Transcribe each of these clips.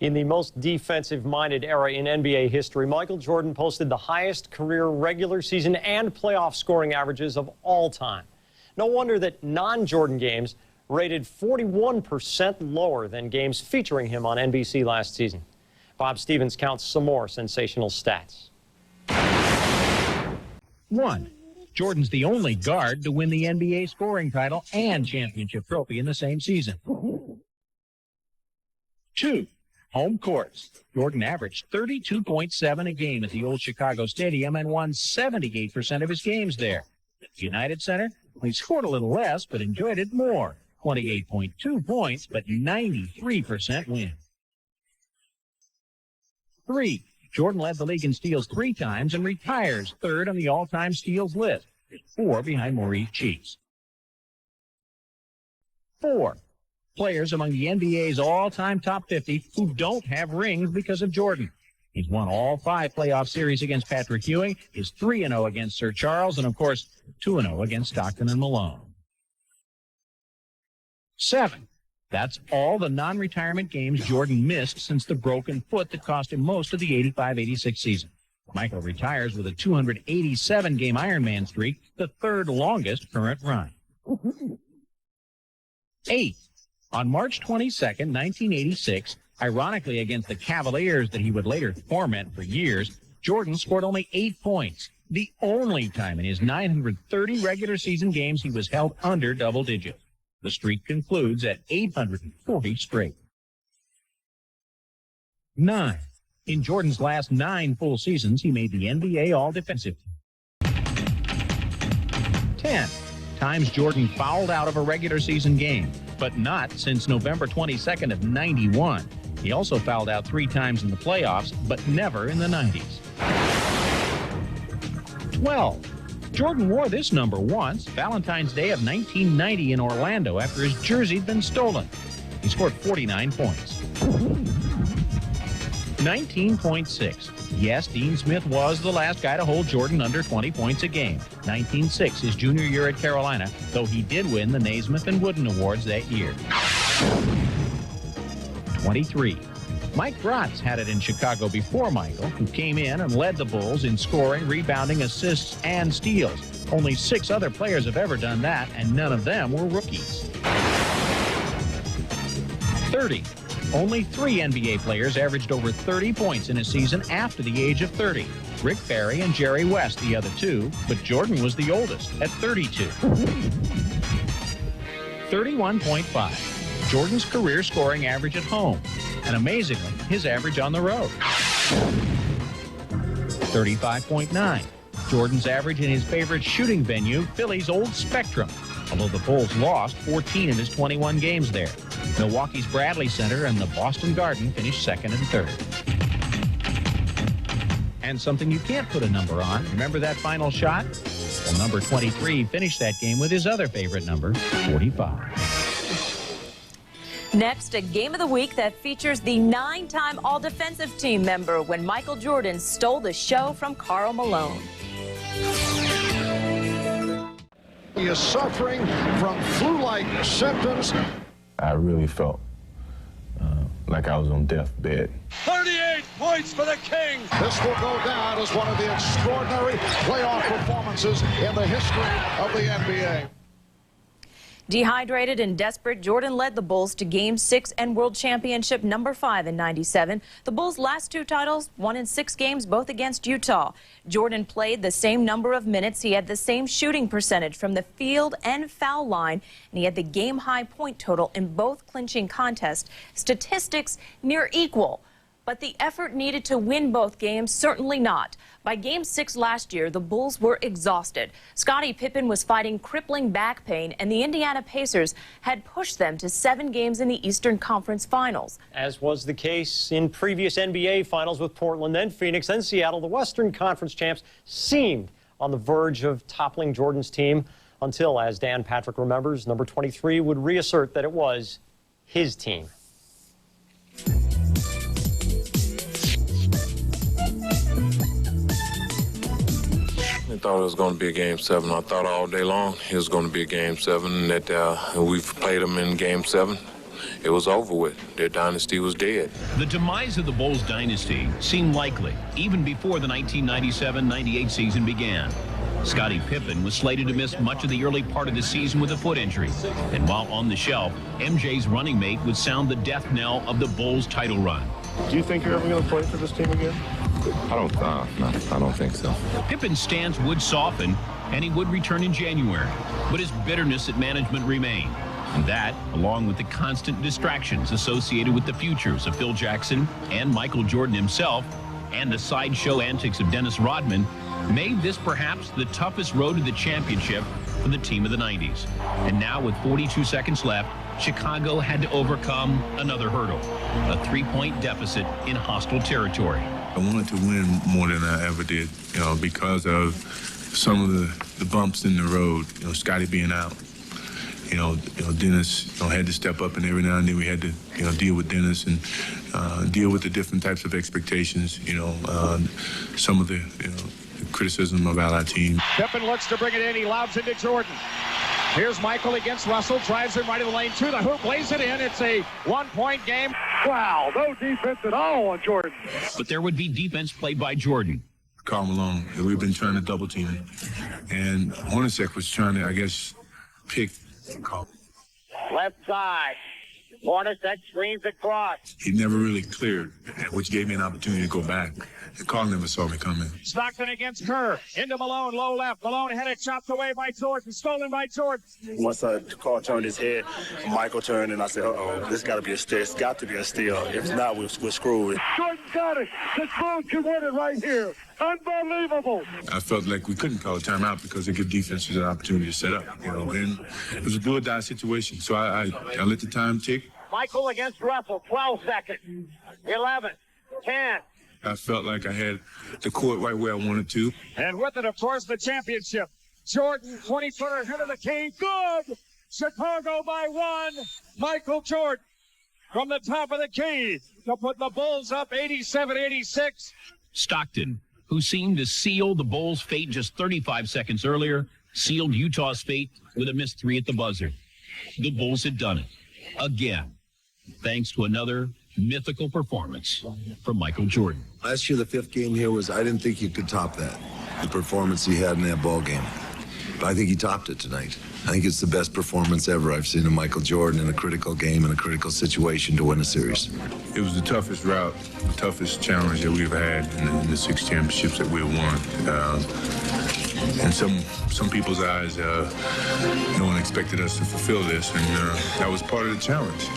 In the most defensive-minded era in NBA history, Michael Jordan posted the highest career regular season and playoff scoring averages of all time. No wonder that non-Jordan games rated 41% lower than games featuring him on NBC last season. Bob Stevens counts some more sensational stats. 1. Jordan's the only guard to win the NBA scoring title and championship trophy in the same season. 2. Home courts. Jordan averaged 32.7 a game at the old Chicago Stadium and won 78% of his games there. At the United Center, he scored a little less but enjoyed it more. 28.2 points, but 93% win. 3. Jordan led the league in steals 3 times and retires third on the all-time steals list. 4 behind Maurice Cheeks. 4. Players among the NBA's all-time top 50 who don't have rings because of Jordan. He's won all 5 playoff series against Patrick Ewing, is 3-0 against Sir Charles, and of course, 2-0 against Stockton and Malone. 7. That's all the non-retirement games Jordan missed since the broken foot that cost him most of the 85-86 season. Michael retires with a 287-game Ironman streak, the 3rd longest current run. 8. On March 22nd, 1986, ironically against the Cavaliers that he would later torment for years, Jordan scored only 8 points, the only time in his 930 regular season games he was held under double digits. The streak concludes at 840 straight. 9. In Jordan's last 9 full seasons, he made the NBA All-Defensive. 10. Times Jordan fouled out of a regular season game, but not since November 22nd of 91. He also fouled out 3 times in the playoffs, but never in the 90s. 12. Jordan wore this number once, Valentine's Day of 1990 in Orlando, after his jersey had been stolen. He scored 49 points. 19.6. Yes, Dean Smith was the last guy to hold Jordan under 20 points a game. 19.6, his junior year at Carolina, though he did win the Naismith and Wooden Awards that year. 23. Mike Bratz had it in Chicago before Michael, who came in and led the Bulls in scoring, rebounding, assists, and steals. Only 6 other players have ever done that, and none of them were rookies. 30. Only 3 NBA players averaged over 30 points in a season after the age of 30. Rick Barry and Jerry West, the other 2, but Jordan was the oldest at 32. 31.5. Jordan's career scoring average at home, and amazingly, his average on the road. 35.9. Jordan's average in his favorite shooting venue, Philly's Old Spectrum, although the Bulls lost 14 of his 21 games there. Milwaukee's Bradley Center and the Boston Garden finished 2nd and 3rd. And something you can't put a number on, remember that final shot? Well, number 23 finished that game with his other favorite number, 45. Next, a game of the week that features the 9-time All-Defensive Team member when Michael Jordan stole the show from Karl Malone. He is suffering from flu-like symptoms. I really felt like I was on deathbed. 38 points for the King. This will go down as one of the extraordinary playoff performances in the history of the NBA. Dehydrated and desperate, Jordan led the Bulls to Game 6 and World Championship number 5 in '97. The Bulls' last 2 titles, won in 6 games, both against Utah. Jordan played the same number of minutes. He had the same shooting percentage from the field and foul line, and he had the game-high point total in both clinching contests. Statistics near equal. But the effort needed to win both games, certainly not. By Game 6 last year, the Bulls were exhausted. Scottie Pippen was fighting crippling back pain, and the Indiana Pacers had pushed them to 7 games in the Eastern Conference Finals. As was the case in previous NBA Finals with Portland, then Phoenix, then Seattle, the Western Conference champs seemed on the verge of toppling Jordan's team until, as Dan Patrick remembers, number 23 would reassert that it was his team. I thought it was going to be a Game 7. I thought all day long it was going to be a Game 7, and that we've played them in Game 7. it was over with. Their dynasty was dead. The demise of the Bulls dynasty seemed likely even before the 1997-98 season began. Scottie Pippen was slated to miss much of the early part of the season with a foot injury. And while on the shelf, MJ's running mate would sound the death knell of the Bulls' title run. Do you think you're ever going to play for this team again? No, I don't think so. Pippen's stance would soften, and he would return in January. But his bitterness at management remained. And that, along with the constant distractions associated with the futures of Phil Jackson and Michael Jordan himself, and the sideshow antics of Dennis Rodman, made this perhaps the toughest road to the championship for the team of the 90s. And now, with 42 seconds left, Chicago had to overcome another hurdle, a 3-point deficit in hostile territory. I wanted to win more than I ever did, because of some of the bumps in the road, Scottie being out. Dennis had to step up, and every now and then we had to, deal with Dennis and deal with the different types of expectations, some of the, criticism about our team. Pippen looks to bring it in. He lobs into Jordan. Here's Michael against Russell. Drives him right of the lane to the hoop. Lays it in. It's a 1-point game. Wow, no defense at all on Jordan. But there would be defense played by Jordan. Karl Malone, we've been trying to double team him. And Hornacek was trying to, I guess, pick Karl. Left side. Hornacek screens across. He never really cleared, which gave me an opportunity to go back. And Karl never saw me coming. Stockton against Kerr. Into Malone, low left. Malone had it chopped away by Jordan. Stolen by Jordan. Once Karl turned his head, Michael turned, and I said, uh-oh, this got to be a steal. It's got to be a steal. If not, we're screwed. Jordan got it. The Bulls can win it right here. Unbelievable. I felt like we couldn't call a timeout because it gave defenses an opportunity to set up, and it was a do-or-die situation. So I let the time tick. Michael against Russell, 12 seconds, 11, 10. I felt like I had the court right where I wanted to. And with it, of course, the championship. Jordan, 20-footer, head of the key. Good. Chicago by 1. Michael Jordan from the top of the key to put the Bulls up 87-86. Stockton, who seemed to seal the Bulls' fate just 35 seconds earlier, sealed Utah's fate with a missed 3 at the buzzer. The Bulls had done it again, thanks to another mythical performance from Michael Jordan. Last year, the 5th game here I didn't think you could top that, the performance he had in that ball game. But I think he topped it tonight. I think it's the best performance ever I've seen of Michael Jordan in a critical game, in a critical situation to win a series. It was the toughest route, the toughest challenge that we've had in the 6 championships that we've won. In some people's eyes, no one expected us to fulfill this, and that was part of the challenge.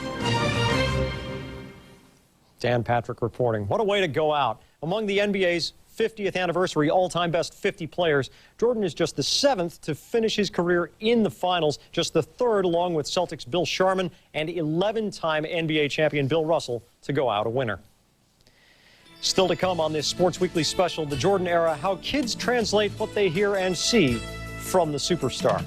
Dan Patrick reporting. What a way to go out. Among the NBA's 50th anniversary all-time best 50 players, Jordan is just the 7th to finish his career in the finals, just the 3rd along with Celtics' Bill Sharman and 11-time NBA champion Bill Russell to go out a winner. Still to come on this Sports Weekly special, the Jordan era, how kids translate what they hear and see from the superstar.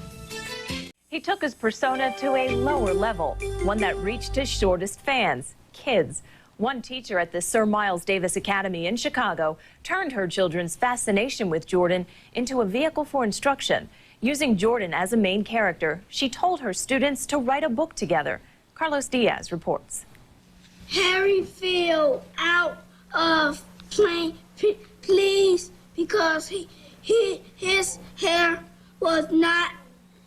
He took his persona to a lower level, one that reached his shortest fans, kids. One teacher at the Sir Miles Davis Academy in Chicago turned her children's fascination with Jordan into a vehicle for instruction. Using Jordan as a main character, she told her students to write a book together. Carlos Diaz reports. Harry fell out of plane, please, because his hair was not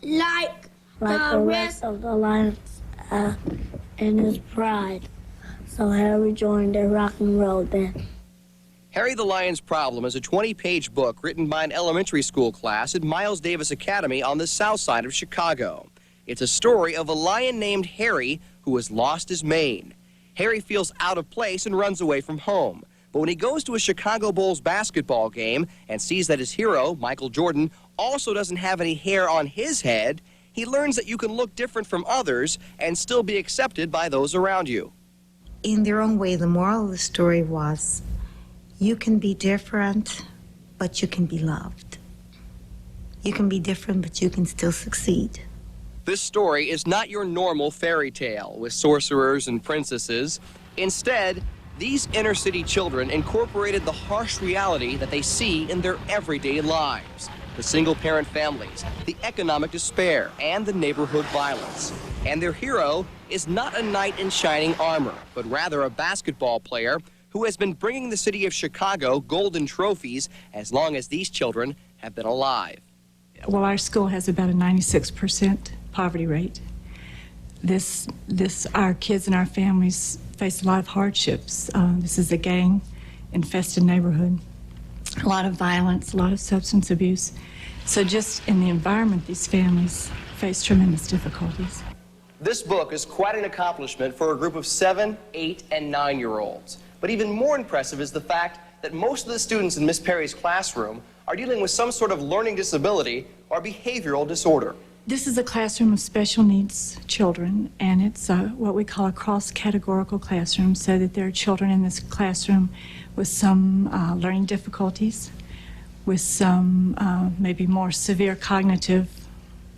like the rest of the lions in his pride. So Harry joined a rock and roll band. Harry the Lion's Problem is a 20-page book written by an elementary school class at Miles Davis Academy on the south side of Chicago. It's a story of a lion named Harry who has lost his mane. Harry feels out of place and runs away from home. But when he goes to a Chicago Bulls basketball game and sees that his hero, Michael Jordan, also doesn't have any hair on his head, he learns that you can look different from others and still be accepted by those around you. In their own way, the moral of the story was, you can be different, but you can be loved. You can be different, but you can still succeed. This story is not your normal fairy tale with sorcerers and princesses. Instead, these inner-city children incorporated the harsh reality that they see in their everyday lives. the single-parent families, the economic despair, and the neighborhood violence. And their hero is not a knight in shining armor, but rather a basketball player who has been bringing the city of Chicago golden trophies as long as these children have been alive. Well, our school has about a 96% poverty rate. Our kids and our families face a lot of hardships. This is a gang-infested neighborhood. A lot of violence, a lot of substance abuse. So just in the environment, these families face tremendous difficulties. This book is quite an accomplishment for a group of 7, 8, and 9-year-olds. But even more impressive is the fact that most of the students in Miss Perry's classroom are dealing with some sort of learning disability or behavioral disorder. This is a classroom of special needs children, and it's what we call a cross-categorical classroom, so that there are children in this classroom with some learning difficulties, with some maybe more severe cognitive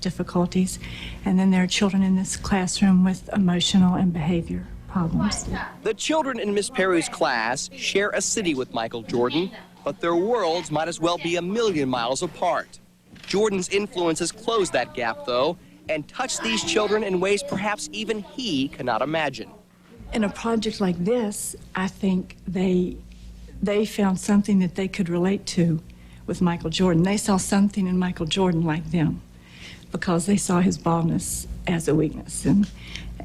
difficulties, and then there are children in this classroom with emotional and behavior problems. The children in Miss Perry's class share a city with Michael Jordan, but their worlds might as well be a million miles apart. Jordan's influence has closed that gap, though, and touched these children in ways perhaps even he cannot imagine. In a project like this, I think they found something that they could relate to with Michael Jordan. They saw something in Michael Jordan like them, because they saw his baldness as a weakness.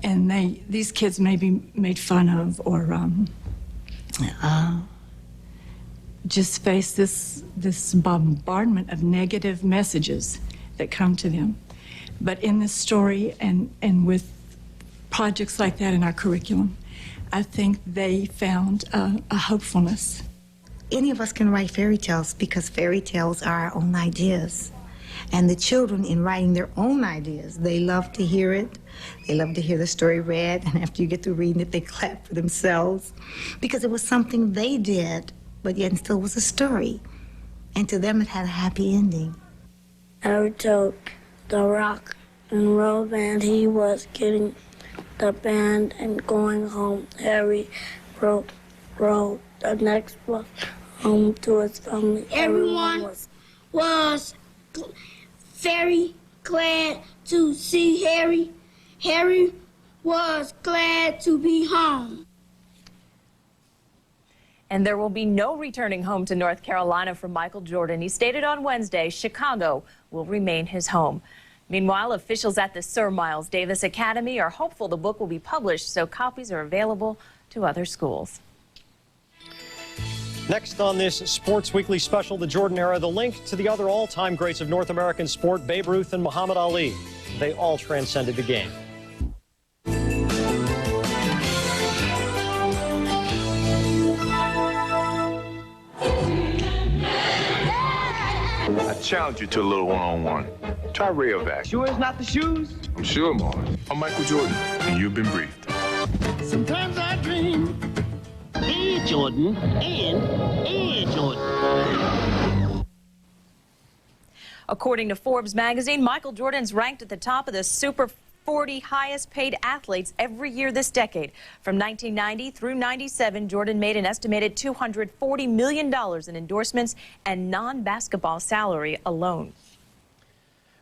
And these kids may be made fun of or just face this bombardment of negative messages that come to them. But in this story and with projects like that in our curriculum, I think they found a hopefulness. Any of us can write fairy tales because fairy tales are our own ideas. And the children, in writing their own ideas, they love to hear it. They love to hear the story read, and after you get through reading it, they clap for themselves because it was something they did, but yet still was a story. And to them, it had a happy ending. Harry told the rock and roll band he was getting the band and going home. Harry rode the next bus home to his family. Everyone was very glad to see Harry. Harry was glad to be home. And there will be no returning home to North Carolina for Michael Jordan. He stated on Wednesday, Chicago will remain his home. Meanwhile, officials at the Sir Miles Davis Academy are hopeful the book will be published, so copies are available to other schools. Next on this Sports Weekly special, the Jordan era, the link to the other all-time greats of North American sport, Babe Ruth and Muhammad Ali. They all transcended the game. I challenge you to a little one-on-one. Try Rayovac. Sure it's not the shoes? I'm sure, Mark. I'm Michael Jordan, and you've been briefed. Sometimes I dream. Hey, Jordan, and hey, Jordan. According to Forbes magazine, Michael Jordan's ranked at the top of the Super 40 highest paid athletes every year this decade. From 1990 through 97, Jordan made an estimated $240 million in endorsements and non-basketball salary alone.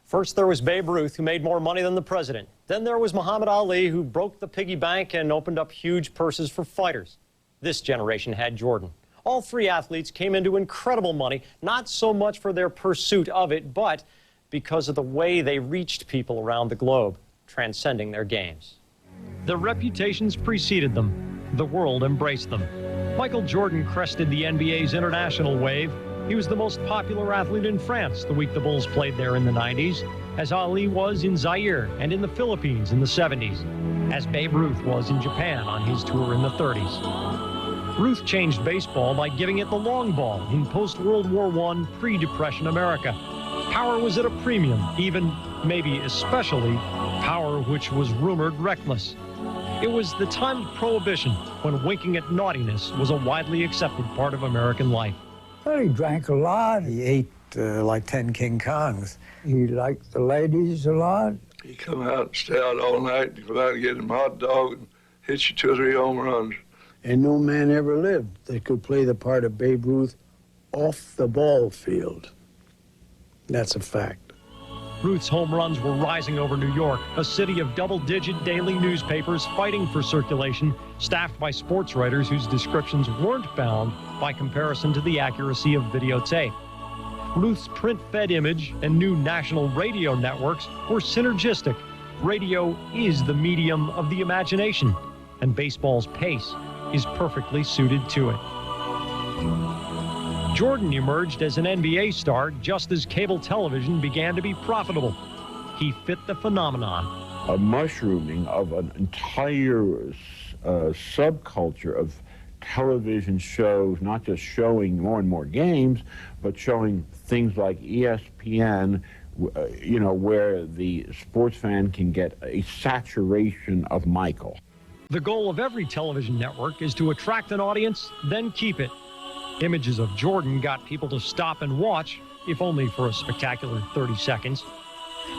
First, there was Babe Ruth, who made more money than the president. Then there was Muhammad Ali, who broke the piggy bank and opened up huge purses for fighters. This generation had Jordan. All three athletes came into incredible money, not so much for their pursuit of it, but because of the way they reached people around the globe, transcending their games. Their reputations preceded them. The world embraced them. Michael Jordan crested the NBA's international wave. He was the most popular athlete in France the week the Bulls played there in the 90s, as Ali was in Zaire and in the Philippines in the 70s, as Babe Ruth was in Japan on his tour in the 30s. Ruth changed baseball by giving it the long ball in post-World War I, pre-Depression America. Power was at a premium, even, maybe especially, power which was rumored reckless. It was the time of Prohibition, when winking at naughtiness was a widely accepted part of American life. Well, he drank a lot. He ate like 10 King Kongs. He liked the ladies a lot. He'd come out and stay out all night and go out and get him a hot dog and hit you 2 or 3 home runs. And no man ever lived that could play the part of Babe Ruth off the ball field. That's a fact. Ruth's home runs were rising over New York, a city of double-digit daily newspapers fighting for circulation, staffed by sports writers whose descriptions weren't bound by comparison to the accuracy of videotape. Ruth's print-fed image and new national radio networks were synergistic. Radio is the medium of the imagination, and baseball's pace is perfectly suited to it. Jordan emerged as an NBA star just as cable television began to be profitable. He fit the phenomenon. A mushrooming of an entire subculture of television shows, not just showing more and more games, but showing things like ESPN, where the sports fan can get a saturation of Michael. The goal of every television network is to attract an audience, then keep it. Images of Jordan got people to stop and watch, if only for a spectacular 30 seconds.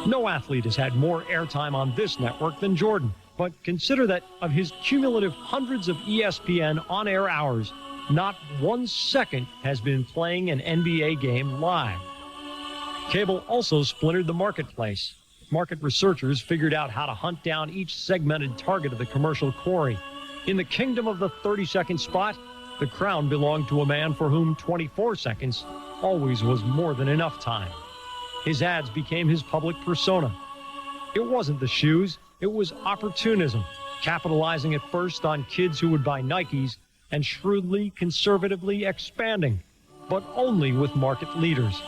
No athlete has had more airtime on this network than Jordan, but consider that of his cumulative hundreds of ESPN on-air hours, not 1 second has been playing an NBA game live. Cable also splintered the marketplace. Market researchers figured out how to hunt down each segmented target of the commercial quarry. In the kingdom of the 30-second spot, the crown belonged to a man for whom 24 seconds always was more than enough time. His ads became his public persona. It wasn't the shoes, it was opportunism, capitalizing at first on kids who would buy Nikes and shrewdly, conservatively expanding, but only with market leaders.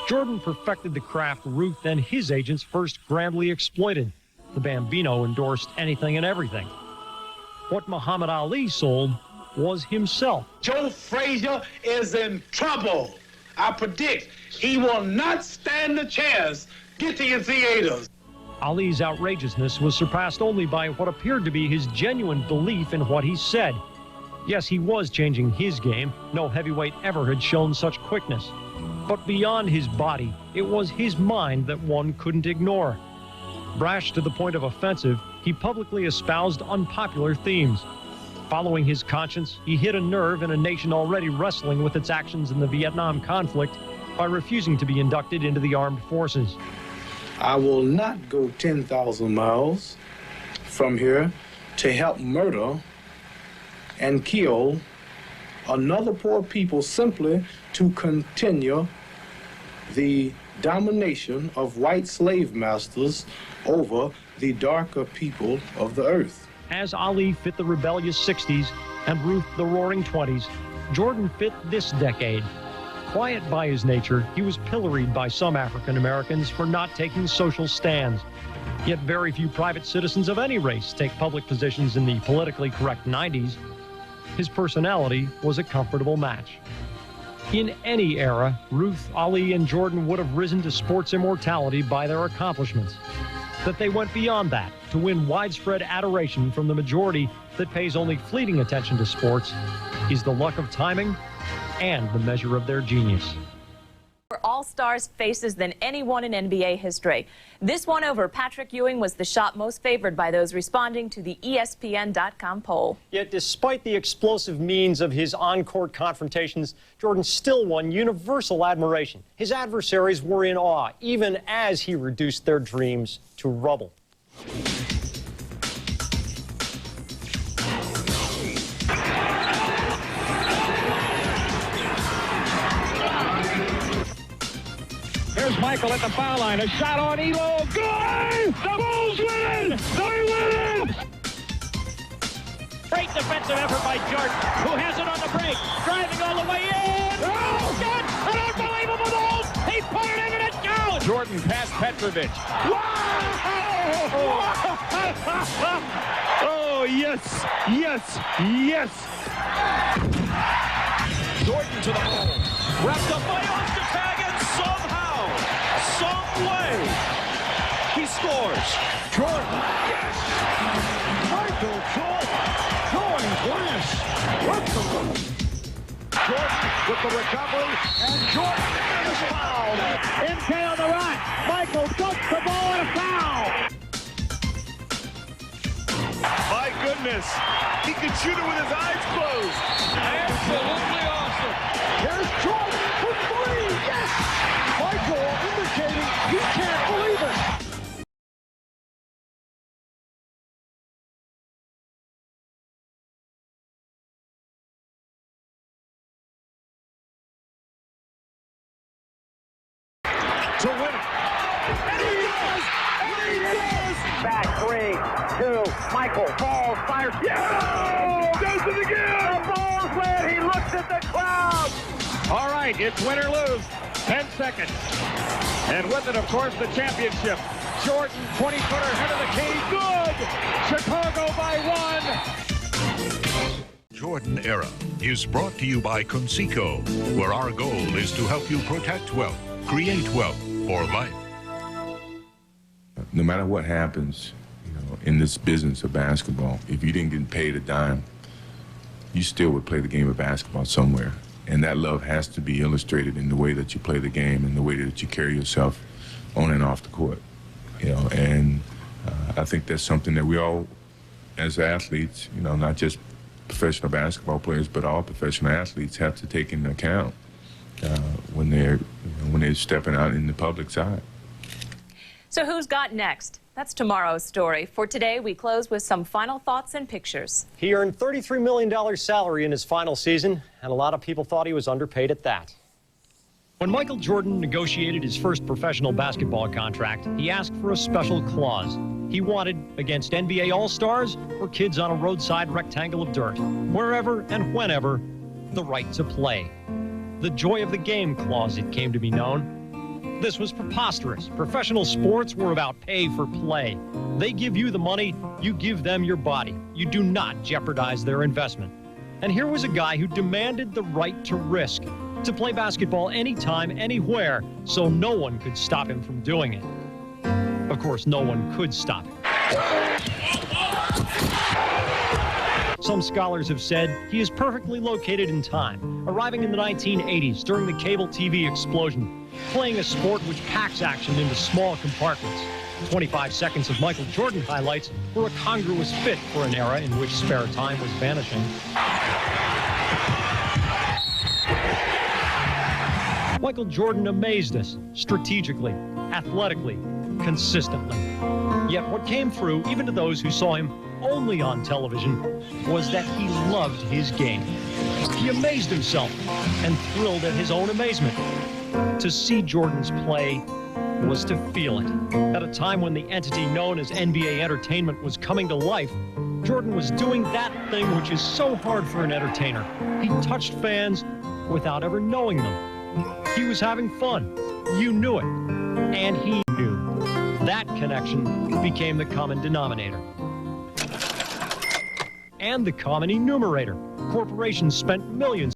Jordan perfected the craft Ruth and his agents first grandly exploited. The Bambino endorsed anything and everything. What Muhammad Ali sold was himself. Joe Frazier is in trouble. I predict he will not stand a chance getting in theaters. Ali's outrageousness was surpassed only by what appeared to be his genuine belief in what he said. Yes, he was changing his game. No heavyweight ever had shown such quickness. But beyond his body, it was his mind that one couldn't ignore. Brash to the point of offensive, he publicly espoused unpopular themes. Following his conscience, he hit a nerve in a nation already wrestling with its actions in the Vietnam conflict by refusing to be inducted into the armed forces. I will not go 10,000 miles from here to help murder and kill another poor people simply to continue the domination of white slave masters over the darker people of the earth. As Ali fit the rebellious 60s and Ruth the roaring 20s, Jordan fit this decade. Quiet by his nature, he was pilloried by some African Americans for not taking social stands. Yet very few private citizens of any race take public positions in the politically correct 90s. His personality was a comfortable match. In any era, Ruth, Ali, and Jordan would have risen to sports immortality by their accomplishments. That they went beyond that to win widespread adoration from the majority that pays only fleeting attention to sports is the luck of timing and the measure of their genius. All-Stars faces than anyone in NBA history. This one over Patrick Ewing was the shot most favored by those responding to the ESPN.com poll. Yet despite the explosive means of his on-court confrontations, Jordan still won universal admiration. His adversaries were in awe, even as he reduced their dreams to rubble. Here's Michael at the foul line. A shot on Elo. Good! The Bulls win! They win! Great defensive effort by Jordan, who has it on the break. Driving all the way in. Oh, God! An unbelievable goal! He put it in and it goes! Jordan past Petrovic. Wow! Oh, yes! Yes! Yes! Jordan to the hole. Wrapped up by Ostertag, somehow, some way, he scores. Jordan, yes! Michael Jordan, going glass. Jordan with the recovery, and Jordan is fouled. MK on the right. Michael dumps the ball and a foul. My goodness, he can shoot it with his eyes closed. Absolutely awesome. Here's Jordan for three. Yes! Michael 3, 2, Michael falls, fires. Yeah! Does it again! The ball's where he looks at the crowd. All right, it's win or lose. 10 seconds. And with it, of course, the championship. Jordan, 20-footer, head of the key. Good! Chicago by 1. Jordan Era is brought to you by Conseco, where our goal is to help you protect wealth, create wealth for life. No matter what happens, in this business of basketball, if you didn't get paid a dime, you still would play the game of basketball somewhere. And that love has to be illustrated in the way that you play the game and the way that you carry yourself on and off the court. And I think that's something that we all, as athletes, not just professional basketball players, but all professional athletes have to take into account when they're stepping out in the public's eye. So who's got next? That's tomorrow's story. For today, we close with some final thoughts and pictures. He earned $33 million salary in his final season, and a lot of people thought he was underpaid at that. When Michael Jordan negotiated his first professional basketball contract, he asked for a special clause. He wanted, against NBA All-Stars or kids on a roadside rectangle of dirt, wherever and whenever, the right to play. The joy of the game clause, it came to be known. This was preposterous. Professional sports were about pay for play. They give you the money, you give them your body. You do not jeopardize their investment. And here was a guy who demanded the right to risk, to play basketball anytime, anywhere, so no one could stop him from doing it. Of course, no one could stop him. Some scholars have said he is perfectly located in time, arriving in the 1980s during the cable TV explosion, playing a sport which packs action into small compartments. 25 seconds of Michael Jordan highlights were a congruous fit for an era in which spare time was vanishing. Michael Jordan amazed us strategically, athletically, consistently. Yet what came through, even to those who saw him only on television, was that he loved his game. He amazed himself and thrilled at his own amazement. To see Jordan's play was to feel it. At a time when the entity known as NBA Entertainment was coming to life, Jordan was doing that thing which is so hard for an entertainer. He touched fans without ever knowing them. He was having fun. You knew it. And he knew. That connection became the common denominator. And the common enumerator. Corporations spent millions